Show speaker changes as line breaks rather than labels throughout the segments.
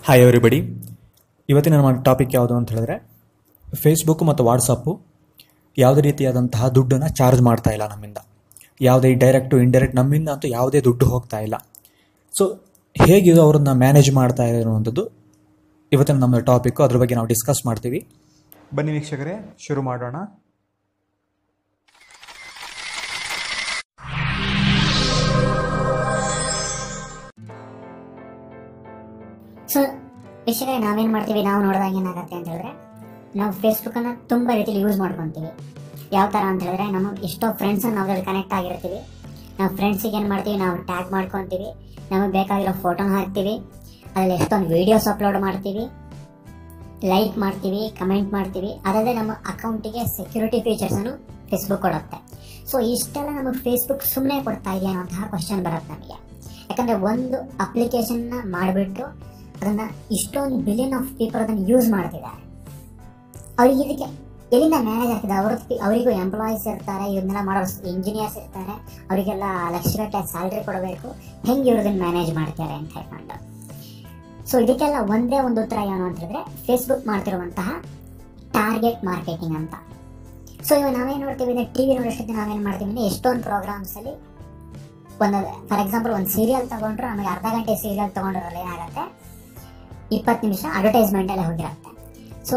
Hi everybody. ಇವತ್ತಿನ ನಮ್ಮ topic ಯಾವುದು ಅಂತ ಹೇಳಿದ್ರೆ, ಫೇಸ್ಬುಕ್ ಮತ್ತು ವಾಟ್ಸಪ್ಪು ಯಾವುದೇ ರೀತಿಯಾದಂತಹ ದುಡ್ಡನ್ನು ಚಾರ್ಜ್ ಮಾಡ್ತಾ ಇಲ್ಲ ನಮ್ಮಿಂದ. ಯಾವುದೇ ಡೈರೆಕ್ಟು ಇಂಡೈರೆಕ್ಟ್ ನಮ್ಮಿಂದ ಅಂತೂ ಯಾವುದೇ ದುಡ್ಡು ಹೋಗ್ತಾ ಇಲ್ಲ. ಸೊ ಹೇಗೆ ಅವ್ರನ್ನ ಮ್ಯಾನೇಜ್ ಮಾಡ್ತಾ ಇರುವಂಥದ್ದು ಇವತ್ತಿನ ನಮ್ಮ ಟಾಪಿಕ್ಕು. ಅದ್ರ ಬಗ್ಗೆ ನಾವು ಡಿಸ್ಕಸ್ ಮಾಡ್ತೀವಿ. ಬನ್ನಿ ವೀಕ್ಷಕರೇ, ಶುರು ಮಾಡೋಣ.
ಸೊ ವೀಕ್ಷಕರೇ, ನಾವೇನು ಮಾಡ್ತೀವಿ, ನಾವು ನೋಡಿದಾಗ ಏನಾಗುತ್ತೆ ಅಂತ ಹೇಳಿದ್ರೆ, ನಾವು ಫೇಸ್ಬುಕ್ಕನ್ನು ತುಂಬ ರೀತಿಯಲ್ಲಿ ಯೂಸ್ ಮಾಡ್ಕೊತೀವಿ. ಯಾವ ಥರ ಅಂತ ಹೇಳಿದ್ರೆ, ನಮಗೆ ಎಷ್ಟೋ ಫ್ರೆಂಡ್ಸನ್ನು ನಾವು ಅದ್ರಲ್ಲಿ ಕನೆಕ್ಟ್ ಆಗಿರ್ತೀವಿ. ನಾವು ಫ್ರೆಂಡ್ಸಿಗೆ ಏನು ಮಾಡ್ತೀವಿ, ನಾವು ಟ್ಯಾಗ್ ಮಾಡ್ಕೊತೀವಿ, ನಮಗೆ ಬೇಕಾಗಿರೋ ಫೋಟೋನ ಹಾಕ್ತೀವಿ, ಅದರಲ್ಲಿ ಎಷ್ಟೊಂದು ವೀಡಿಯೋಸ್ ಅಪ್ಲೋಡ್ ಮಾಡ್ತೀವಿ, ಲೈಕ್ ಮಾಡ್ತೀವಿ, ಕಮೆಂಟ್ ಮಾಡ್ತೀವಿ. ಅದಲ್ಲದೆ ನಮ್ಮ ಅಕೌಂಟಿಗೆ ಸೆಕ್ಯೂರಿಟಿ ಫೀಚರ್ಸನ್ನು ಫೇಸ್ಬುಕ್ ಕೊಡುತ್ತೆ. ಸೊ ಇಷ್ಟೆಲ್ಲ ನಮಗೆ ಫೇಸ್ಬುಕ್ ಸುಮ್ಮನೆ ಕೊಡ್ತಾ ಇದೆಯಾ ಅನ್ನೋಂತಹ ಕ್ವಶನ್ ಬರುತ್ತೆ ನಮಗೆ. ಯಾಕಂದರೆ ಒಂದು ಅಪ್ಲಿಕೇಶನ್ನ ಮಾಡಿಬಿಟ್ಟು ಅದನ್ನು ಇಷ್ಟೊಂದು ಬಿಲಿಯನ್ ಆಫ್ ಪೀಪಲ್ ಅದನ್ನು ಯೂಸ್ ಮಾಡ್ತಿದ್ದಾರೆ. ಅವ್ರಿಗೆ ಇದಕ್ಕೆ ಎಲ್ಲಿಂದ ಮ್ಯಾನೇಜ್ ಆಗ್ತಿದೆ? ಅವರಿಗೂ ಎಂಪ್ಲಾಯೀಸ್ ಇರ್ತಾರೆ, ಇವನ್ನೆಲ್ಲ ಮಾಡೋ ಇಂಜಿನಿಯರ್ಸ್ ಇರ್ತಾರೆ, ಅವರಿಗೆಲ್ಲ ಲಕ್ಷಗಟ್ಟಲೆ ಸ್ಯಾಲ್ರಿ ಕೊಡಬೇಕು. ಹೆಂಗೆ ಇವ್ರದನ್ನು ಮ್ಯಾನೇಜ್ ಮಾಡ್ತಾರೆ ಅಂತ ಹೇಳ್ಕೊಂಡು. ಸೊ ಇದಕ್ಕೆಲ್ಲ ಒಂದೇ ಒಂದು ಉತ್ತರ ಏನು ಅಂತ ಹೇಳಿದ್ರೆ, ಫೇಸ್ಬುಕ್ ಮಾಡ್ತಿರುವಂತಹ ಟಾರ್ಗೆಟ್ ಮಾರ್ಕೆಟಿಂಗ್ ಅಂತ. ಸೊ ಇವಾಗ ನಾವೇನು ನೋಡ್ತೀವಿ ಅಂದರೆ, ಟಿ ವಿ ನೋಡೋಷ್ಟೊತ್ತಿಗೆ ನಾವೇನು ಮಾಡ್ತೀವಿ ಅಂದರೆ, ಎಷ್ಟೊಂದು ಪ್ರೋಗ್ರಾಮ್ಸಲ್ಲಿ ಒಂದು ಫಾರ್ ಎಕ್ಸಾಂಪಲ್ ಒಂದು ಸೀರಿಯಲ್ ತೊಗೊಂಡ್ರು, ಆಮೇಲೆ ಅರ್ಧ ಗಂಟೆ ಸೀರಿಯಲ್ ತೊಗೊಂಡ್ರಲ್ಲಿ ಏನಾಗುತ್ತೆ, 20 ನಿಮಿಷ ಅಡ್ವರ್ಟೈಸ್ಮೆಂಟ್ ಎಲ್ಲ ಹೋಗಿರುತ್ತೆ. ಸೊ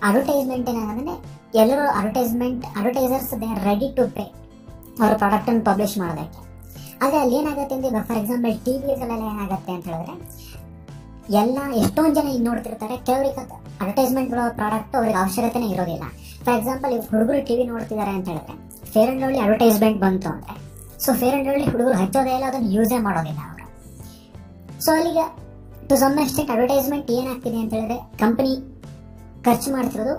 ಅಡ್ವರ್ಟೈಸ್ಮೆಂಟ್ ಏನಾಗುತ್ತೆ, ಎಲ್ಲರೂ advertisers they are ready to pay ಅವ್ರ ಪ್ರಾಡಕ್ಟನ್ನು ಪಬ್ಲಿಷ್ ಮಾಡೋದಕ್ಕೆ. ಆದರೆ ಅಲ್ಲಿ ಏನಾಗುತ್ತೆ ಅಂದರೆ, ಫಾರ್ ಎಕ್ಸಾಂಪಲ್ ಟಿ ವಿಗಳಲ್ಲೆಲ್ಲ ಏನಾಗುತ್ತೆ ಅಂತ ಹೇಳಿದ್ರೆ, ಎಷ್ಟೊಂದು ಜನ ಈಗ ನೋಡ್ತಿರ್ತಾರೆ, ಕೆಲವರಿಗೆ ಅಡ್ವರ್ಟೈಸ್ಮೆಂಟ್ ಪ್ರಾಡಕ್ಟ್ ಅವ್ರಿಗೆ ಅವಶ್ಯಕತೆನೇ ಇರೋದಿಲ್ಲ. ಫಾರ್ ಎಕ್ಸಾಂಪಲ್ ಈಗ ಹುಡುಗರು ಟಿ ವಿ ನೋಡ್ತಿದ್ದಾರೆ ಅಂತ ಹೇಳಿದ್ರೆ, ಫೇರ್ ಆ್ಯಂಡ್ ಲವ್ಲಿ ಅಡ್ವರ್ಟೈಸ್ಮೆಂಟ್ ಬಂತು ಅಂದರೆ, ಸೊ ಫೇರ್ ಆ್ಯಂಡ್ ಲವ್ಲಿ ಹುಡುಗರು ಹಚ್ಚೋದೇ ಇಲ್ಲ, ಅದನ್ನು ಯೂಸೇ ಮಾಡೋದಿಲ್ಲ ಅವರು. ಸೊ ಅಲ್ಲಿಗೆ ಟು ಸಮ್ ಎಕ್ಸ್ಟೆಂಟ್ ಅಡ್ವರ್ಟೈಸ್ಮೆಂಟ್ ಏನಾಗ್ತಿದೆ ಅಂತ ಹೇಳಿದ್ರೆ, ಕಂಪನಿ ಖರ್ಚು ಮಾಡ್ತಿರೋದು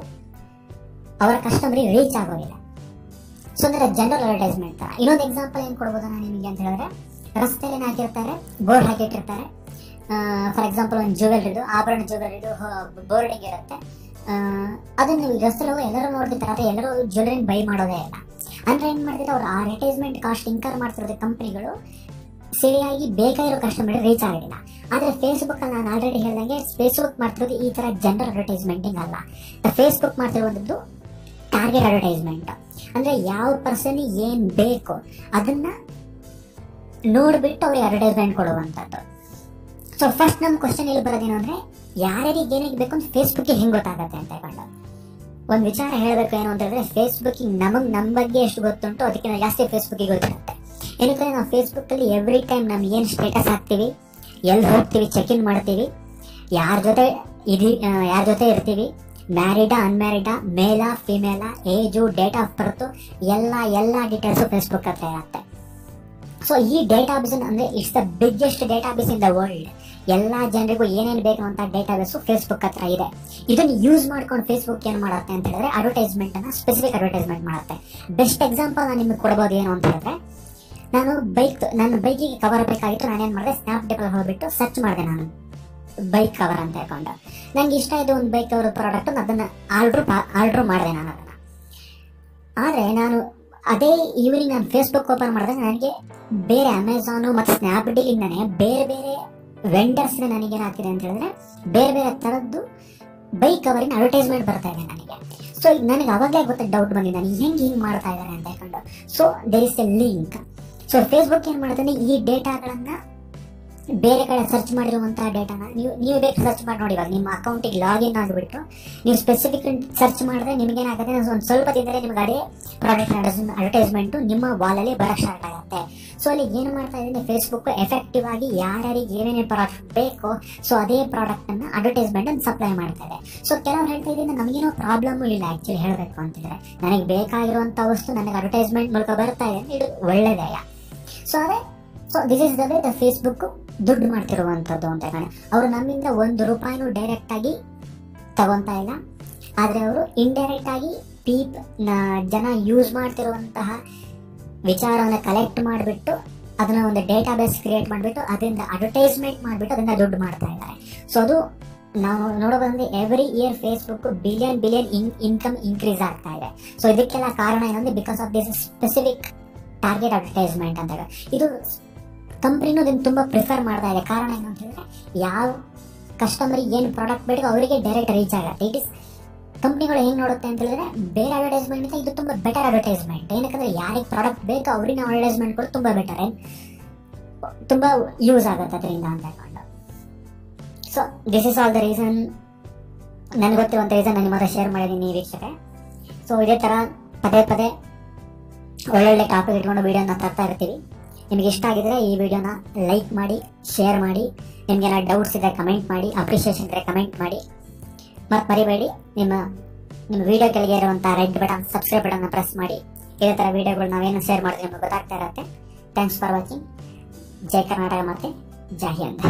ಅವರ ಕಸ್ಟಮರಿಗೆ ರೀಚ್ ಆಗೋದಿಲ್ಲ. ಸೊ ಅಂದರೆ ಜನರಲ್ ಅಡ್ವರ್ಟೈಸ್ಮೆಂಟ್ ಥರ. ಇನ್ನೊಂದು ಎಕ್ಸಾಂಪಲ್ ಏನು ಕೊಡ್ಬೋದು ನಾನು ನಿಮಗೆ ಅಂತ ಹೇಳಿದ್ರೆ, ರಸ್ತೆಯಲ್ಲಿ ಏನು ಹಾಕಿರ್ತಾರೆ, ಬೋರ್ಡ್ ಹಾಕಿಟ್ಟಿರ್ತಾರೆ. ಫಾರ್ ಎಕ್ಸಾಂಪಲ್ ಒಂದು ಜ್ಯುವೆಲ್ರಿದು, ಆಭರಣ ಜ್ಯುವೆಲ್ರಿದು ಬೋರ್ಡಿಂಗ್ ಇರುತ್ತೆ. ಅದನ್ನು ನೀವು ರಸ್ತೆಯಲ್ಲಿ ಎಲ್ಲರೂ ನೋಡ್ತಿರ್ತಾರೆ, ಆದರೆ ಎಲ್ಲರೂ ಜ್ಯುವೆಲ್ರಿನ ಬೈ ಮಾಡೋದೇ ಇಲ್ಲ. ಅಂದರೆ ಏನು ಮಾಡ್ತಿದ್ದಾರೆ, ಅವರು ಆ ಅಡ್ವರ್ಟೈಸ್ಮೆಂಟ್ ಕಾಸ್ಟ್ ಇನ್ಕರ್ ಮಾಡ್ತಿರೋದು ಕಂಪ್ನಿಗಳು ಸರಿಯಾಗಿ ಬೇಕಾಗಿರೋ ಕಸ್ಟಮರ್ ರೀಚ್ ಆಗೋದಿಲ್ಲ. ಆದರೆ ಫೇಸ್ಬುಕ್ಕಲ್ಲಿ ನಾನು ಆಲ್ರೆಡಿ ಹೇಳ್ದಂಗೆ, ಫೇಸ್ಬುಕ್ ಮಾಡ್ತಿರೋದು ಈ ಥರ ಜನರಲ್ ಅಡ್ವರ್ಟೈಸ್ಮೆಂಟಿಂಗ್ ಅಲ್ಲ. ಫೇಸ್ಬುಕ್ ಮಾಡ್ತಿರುವಂಥದ್ದು ಟಾರ್ಗೆಟ್ ಅಡ್ವರ್ಟೈಸ್ಮೆಂಟ್. ಅಂದರೆ ಯಾವ ಪರ್ಸನಿಗೆ ಏನು ಬೇಕು ಅದನ್ನು ನೋಡಿಬಿಟ್ಟು ಅವ್ರಿಗೆ ಅಡ್ವರ್ಟೈಸ್ಮೆಂಟ್ ಕೊಡುವಂಥದ್ದು. ಸೊ ಫಸ್ಟ್ ನಮ್ಮ ಕ್ವಶನ್ ಇಲ್ಲಿ ಬರೋದೇನು ಅಂದರೆ, ಯಾರ್ಯಾರಿಗೆ ಏನಿಗೆ ಬೇಕು ಅಂತ ಫೇಸ್ಬುಕ್ಕಿಗೆ ಹೆಂಗೆ ಗೊತ್ತಾಗುತ್ತೆ ಅಂತ ಹೇಳ್ಕೊಂಡು ಒಂದು ವಿಚಾರ ಹೇಳಬೇಕು. ಏನು ಅಂತ ಹೇಳಿದ್ರೆ, ಫೇಸ್ಬುಕ್ಕಿಗೆ ನಮ್ಮ ಬಗ್ಗೆ ಎಷ್ಟು ಗೊತ್ತುಂಟು ಅದಕ್ಕಿಂತ ಜಾಸ್ತಿ ಫೇಸ್ಬುಕ್ಕಿಗೆ ಗೊತ್ತಿರುತ್ತೆ. ಏನಕ್ಕೆ ನಾವು ಫೇಸ್ಬುಕ್ಕಲ್ಲಿ ಎವ್ರಿ ಟೈಮ್ ನಮ್ಗೆ ಏನು ಸ್ಟೇಟಸ್ ಹಾಕ್ತೀವಿ, ಎಲ್ಲಿ ಹೋಗ್ತೀವಿ, ಚೆಕ್ ಇನ್ ಮಾಡ್ತೀವಿ, ಯಾರ ಜೊತೆ ಇರ್ತೀವಿ, ಮ್ಯಾರಿಡಾ ಅನ್ಮ್ಯಾರಿಡಾ, ಮೇಲಾ ಫಿಮೇಲಾ, ಏಜು, ಡೇಟ್ ಆಫ್ ಬರ್ತು, ಎಲ್ಲ ಡೀಟೇಲ್ಸು ಫೇಸ್ಬುಕ್ ಹತ್ರ ಇರುತ್ತೆ. ಸೊ ಈ ಡೇಟಾಬೇಸ್ ಅಂದರೆ it's the biggest database in the world. ಎಲ್ಲ ಜನರಿಗೂ ಏನೇನು ಬೇಕು ಅಂತ ಡೇಟಾಬೇಸು ಫೇಸ್ಬುಕ್ ಹತ್ರ ಇದೆ. ಇದನ್ನು ಯೂಸ್ ಮಾಡ್ಕೊಂಡು ಫೇಸ್ಬುಕ್ ಏನು ಮಾಡುತ್ತೆ ಅಂತ ಹೇಳಿದ್ರೆ, ಅಡ್ವರ್ಟೈಸ್ಮೆಂಟನ್ನು ಸ್ಪೆಸಿಫಿಕ್ ಅಡ್ವರ್ಟೈಸ್ಮೆಂಟ್ ಮಾಡುತ್ತೆ. ಬೆಸ್ಟ್ ಎಕ್ಸಾಂಪಲ್ ನಾನು ನಿಮಗೆ ಕೊಡ್ಬೋದು. ಏನು ಅಂತ ಹೇಳಿದ್ರೆ, ನನ್ನ ಬೈಕಿಗೆ ಕವರ್ ಬೇಕಾಗಿತ್ತು. ನಾನೇನು ಮಾಡಿದೆ, ಸ್ನ್ಯಾಪ್ಡೀಲಲ್ಲಿ ಹೋಗ್ಬಿಟ್ಟು ಸರ್ಚ್ ಮಾಡಿದೆ, ನಾನು ಬೈಕ್ ಕವರ್ ಅಂತ ಹೇಳ್ಕೊಂಡು. ನನಗೆ ಇಷ್ಟ ಇದೆ ಒಂದು ಬೈಕ್ ಕವರ್ ಪ್ರಾಡಕ್ಟು, ಅದನ್ನು ಆರ್ಡ್ರ್ ಮಾಡಿದೆ ನಾನು ಅದನ್ನು. ಆದರೆ ನಾನು ಅದೇ ಈವ್ನಿಂಗ್ ನಾನು ಫೇಸ್ಬುಕ್ ಓಪನ್ ಮಾಡಿದಾಗ ನನಗೆ ಬೇರೆ ಅಮೆಝಾನು ಮತ್ತು ಸ್ನ್ಯಾಪ್ಡೀಲಿಂದನೇ ಬೇರೆ ವೆಂಡರ್ಸ್ನ ನನಗೇನಾಗ್ತಿದೆ ಅಂತ ಹೇಳಿದ್ರೆ, ಬೇರೆ ಥರದ್ದು ಬೈಕ್ ಕವರಿನ ಅಡ್ವರ್ಟೈಸ್ಮೆಂಟ್ ಬರ್ತಾ ಇದೆ ನನಗೆ. ಸೊ ನನಗೆ ಅವಾಗಲೇ ಡೌಟ್ ಬಂದಿದೆ, ನಾನು ಹಿಂಗೆ ಮಾಡ್ತಾ ಇದ್ದಾರೆ ಅಂತ ಹೇಳ್ಕೊಂಡು. So there is a link. So Facebook ಏನು ಮಾಡ್ತಾನೆ, ಈ ಡೇಟಾಗಳನ್ನು ಬೇರೆ ಕಡೆ ಸರ್ಚ್ ಮಾಡಿರುವಂತಹ ಡೇಟಾನ ನೀವು ಬೇಕು ಸರ್ಚ್ ಮಾಡಿ ನೋಡಿ. ಇವಾಗ ನಿಮ್ಮ ಅಕೌಂಟಿಗೆ ಲಾಗಿನ್ ಆಗಿಬಿಟ್ಟು ನೀವು ಸ್ಪೆಸಿಫಿಕ್ ಸರ್ಚ್ ಮಾಡಿದ್ರೆ ನಿಮಗೇನಾಗುತ್ತೆ, ಒಂದು ಸ್ವಲ್ಪ ದಿನದಲ್ಲಿ ನಿಮ್ಗೆ ಅದೇ ಪ್ರಾಡಕ್ಟ್ ಅಡ್ವರ್ಟೈಸ್ಮೆಂಟು ನಿಮ್ಮ ವಾಲಲ್ಲಿ ಬರೋಕ್ಕೆ ಸ್ಟಾರ್ಟ್ ಆಗುತ್ತೆ. ಸೊ ಅಲ್ಲಿ ಏನು ಮಾಡ್ತಾ ಇದ್ದೀನಿ, ಫೇಸ್ಬುಕ್ ಎಫೆಕ್ಟಿವ್ ಆಗಿ ಯಾರ್ಯಾರಿಗೆ ಏನೇನು ಪ್ರಾಡಕ್ಟ್ ಬೇಕೋ ಸೊ ಅದೇ ಪ್ರಾಡಕ್ಟನ್ನು ಅಡ್ವರ್ಟೈಸ್ಮೆಂಟನ್ನು ಸಪ್ಲೈ ಮಾಡ್ತಾ ಇದೆ. ಸೊ ಕೆಲವ್ರು ಹೇಳ್ತಾ ಇದ್ದೀನಿ, ನಮಗೇನೋ ಪ್ರಾಬ್ಲಮ್ಮು ಇಲ್ಲ ಆ್ಯಕ್ಚುಲಿ ಹೇಳಬೇಕು ಅಂತಿದ್ರೆ, ನನಗೆ ಬೇಕಾಗಿರುವಂಥ ವಸ್ತು ನನಗೆ ಅಡ್ವರ್ಟೈಸ್ಮೆಂಟ್ ಮೂಲಕ ಬರ್ತಾ ಇದೆ, ಇದು ಒಳ್ಳೆಯದೇ. So this is the way the Facebook ದುಡ್ಡು ಮಾಡ್ತಿರುವಂಥದ್ದು ಅಂತ ಹೇಳಿ. ಅವರು ನಮ್ಮಿಂದ ₹1 ಡೈರೆಕ್ಟಾಗಿ ತಗೊತಾ ಇಲ್ಲ, ಆದರೆ ಅವರು ಇಂಡೈರೆಕ್ಟಾಗಿ ಜನ ಯೂಸ್ ಮಾಡ್ತಿರುವಂತಹ ವಿಚಾರವನ್ನು ಕಲೆಕ್ಟ್ ಮಾಡಿಬಿಟ್ಟು ಅದನ್ನು ಒಂದು ಡೇಟಾಬೇಸ್ ಕ್ರಿಯೇಟ್ ಮಾಡಿಬಿಟ್ಟು ಅದರಿಂದ ಅಡ್ವರ್ಟೈಸ್ಮೆಂಟ್ ಮಾಡಿಬಿಟ್ಟು ಅದನ್ನು ದುಡ್ಡು ಮಾಡ್ತಾ ಇದ್ದಾರೆ. ಸೊ ಅದು ನಾವು ನೋಡೋದಂದ್ರೆ every year Facebook billion income increase ಆಗ್ತಾ ಇದೆ. ಸೊ ಇದಕ್ಕೆಲ್ಲ ಕಾರಣ ಏನಂದ್ರೆ, because of this specific target advertisement ಅಂತ. ಇದು ಕಂಪ್ನಿನೂ ಇದನ್ನು ತುಂಬ ಪ್ರಿಫರ್ ಮಾಡ್ತಾ ಇದೆ. ಕಾರಣ ಏನು ಅಂತ ಹೇಳಿದ್ರೆ, ಯಾವ ಕಸ್ಟಮರಿಗೆ ಏನು ಪ್ರಾಡಕ್ಟ್ ಬೇಕೋ ಅವರಿಗೆ ಡೈರೆಕ್ಟ್ ರೀಚ್ ಆಗುತ್ತೆ. ಇಟ್ ಇಸ್ ಕಂಪ್ನಿಗಳು ಹೆಂಗೆ ನೋಡುತ್ತೆ ಅಂತ ಹೇಳಿದ್ರೆ ಬೇರೆ ಅಡ್ವರ್ಟೈಸ್ಮೆಂಟ್ ಇದು ತುಂಬ ಬೆಟರ್ ಅಡ್ವರ್ಟೈಸ್ಮೆಂಟ್. ಏನಕ್ಕಂದ್ರೆ ಯಾರಿಗೆ ಪ್ರಾಡಕ್ಟ್ ಬೇಕೋ ಅವ್ರಿಗೆ ನಾವು ಅಡ್ವರ್ಟೈಸ್ಮೆಂಟ್ಗಳು ತುಂಬ ಬೆಟರ್, ತುಂಬ ಯೂಸ್ ಆಗುತ್ತೆ ಅದರಿಂದ ಅಂತ ಹೇಳ್ಕೊಂಡು. So this is all the reason. ನನಗೆ ಗೊತ್ತಿರುವಂಥ ರೀಸನ್ ನಾನು ನಿಮ್ಮ ಹತ್ರ ಶೇರ್ ಮಾಡಿದ್ದೀನಿ ವೀಕ್ಷಕರೇ. ಸೊ ಇದೇ ಥರ ಪದೇ ಪದೇ ಒಳ್ಳೊಳ್ಳೆ ಟಾಪಿಕ್ ಇಟ್ಕೊಂಡು ವೀಡಿಯೋನ ತರ್ತಾ ಇರ್ತೀವಿ. ನಿಮಗೆ ಇಷ್ಟ ಆಗಿದ್ರೆ ಈ ವಿಡಿಯೋನ ಲೈಕ್ ಮಾಡಿ, ಶೇರ್ ಮಾಡಿ, ನಿಮಗೆಲ್ಲ ಡೌಟ್ಸ್ ಇದ್ದರೆ ಕಮೆಂಟ್ ಮಾಡಿ, ಅಪ್ರಿಷಿಯೇಷನ್ ಇದ್ದರೆ ಕಮೆಂಟ್ ಮಾಡಿ. ಮತ್ತು ಮರಿಬೇಡಿ ನಿಮ್ಮ ವಿಡಿಯೋ ಕೆಳಗೆ ಇರುವಂಥ ರೆಡ್ ಬಟನ್ ಸಬ್ಸ್ಕ್ರೈಬ್ ಬಟನ್ನ ಪ್ರೆಸ್ ಮಾಡಿ. ಇದೇ ಥರ ವೀಡಿಯೋಗಳು ನಾವೇನು ಶೇರ್ ಮಾಡಿದ್ರೆ ನಿಮಗೆ ಗೊತ್ತಾಗ್ತಾ ಇರುತ್ತೆ. Thanks for watching. ಜೈ ಕರ್ನಾಟಕ ಮತ್ತು ಜೈ ಹಿಂದ್.